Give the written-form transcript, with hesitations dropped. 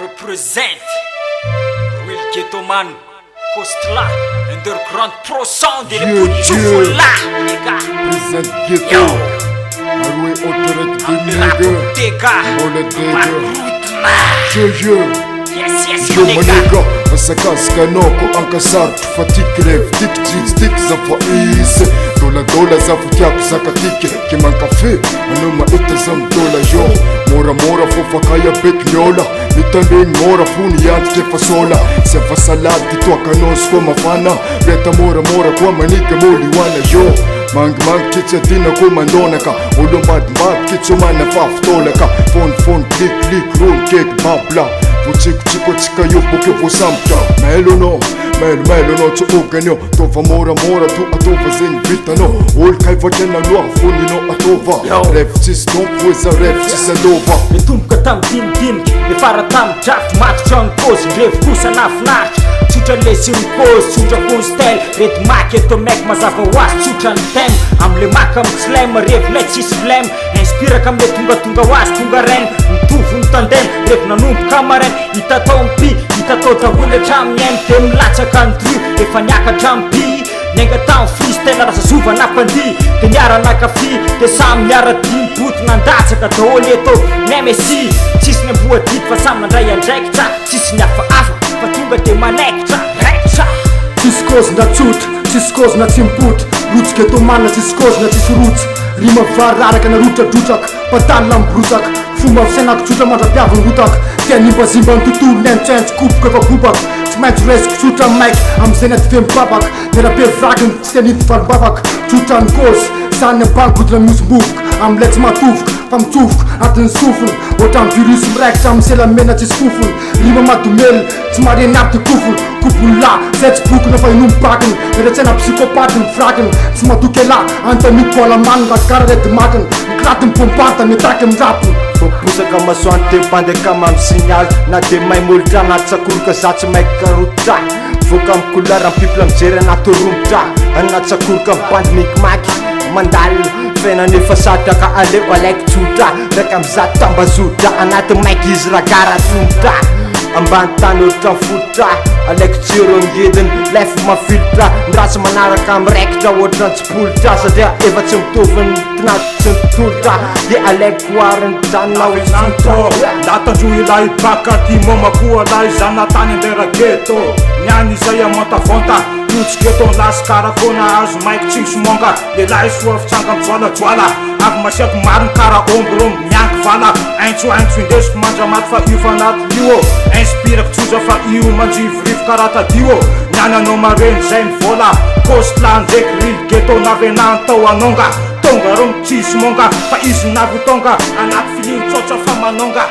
represent Will Ghettoman Kostla Underground Pro Sound et les Poutchoufou là les gars. Present Ghetto Arwe Autorite Dega Mole Dega Yes Yo les gars. manega Masakaska noko ankasar tufatike rev Stick za faiz Dola za futyaku zakatike Kimanka fe Anuma ita zam dola yo Mora fofakaya bek nyola Mitandeng mora funi yanti kefasola Sefa salad kitwa kanos kwa mafana Reta mora kwa manike moli wana yo Mang kitsa dina kwa mandonaka Ulumbad kitso mana faftolaka Phone click roll cake babla Vuchiko chika yupo kevo samta Melo no to oganyo Tova mora tu atova zing vita no Ol kai vajena lua funi no atova Reftis don't pweza reftis alova Metumka tam dim E fara tam draft match chong pose Greve kusa naf Chutra lesi pose Chutra kun style Red mak eto mek mazava was Chutra tem Amle maka mtslem Rev net sis flem Inspira kam le tunga was tunga ren Mtuvu mtandem Rev nanump kamaren Ita tompi Ita tota hule tram nyen Tem lacha kantru Efa nyaka trampi Nenga town freestyle rasa suva na pandi Te nyara na kafi Te sam nyara dim put Nandatsaka daholo eto Nemesi Tsisy namboa dit fa samy nandray andraikitra Tsisy niafa afa fa tonga de manaikitra raikitra Tsisy cause na tsotra Tsisy cause na tsy mipotra Rotsy Ghettoman tsisy cause na tsisy rotsy Rima vararaka na rotradratraka Patalina mibrosaka Fomba fisainako tsotra mandrapiaviny rotaka Tia nimbazimba ny tontolo nentsentso Kopoka efa bobaka Tsy maintsy resiko tsotra maika Amizay na ty fe mibabaka Nerabe vraginy tsy tia nity valibavaka Tsotra ny cause Zany ambany godina miosombovoka Amilay tsy matovoka Fa mitsofoka atin'ny sofiny Ohatran'ny virus miraikitra amin'ny selamena tsisy fofony Rima madomely Tsy mareny aby ty kofony Kopony la Zay tsy bokona fa inombakiny Meratsaina psychopathy mivraginy Tsy matoky ala Antaniko koala maniny Rakara redy makiny Mikiraty mipompanta Mitaky mirapiny Fopusaka masoany te mpandeka mamy signal Na de may molitra anaty sakoroka za tsy maika karotra Voka amy couleur amy people mijery anaty romotra Anaty sakoroka mibandy mikimaky Mandalo fena nefa satraka aleo alaiky tsotra Raka mizaty tambazotra anaty maiky izy ragara tongotra Ambany tany otritra mifototra Alaiky tsiro ngediny Lefa mafilitra Ndrasy manaraka miraikitra Ohatran tsy politra Satria efa tsy mitoviny Tinaty tsy mitolotra De alaiky koariny Janonao isotra Latandro ilay baka ty mamakoa lay Zanatany andera ghetto Niany izay amantavanta Tutsy ghetto lasy karakona azo maiky tsy misomonga Lelay soa fitsanga mijoalajoala Avy masiako mariny kara ombrombo mianky vala Aintso indesiko mandramaty fa io fanaty io Inspirako tsotra fa io manjivorivo karatadio Niany anao mareny zay mivola Kostla ndraiky rily ghetto navenany tao anonga Tonga ro mitsisy monga Fa izy navy tonga Anaty filiny tsotra fa manonga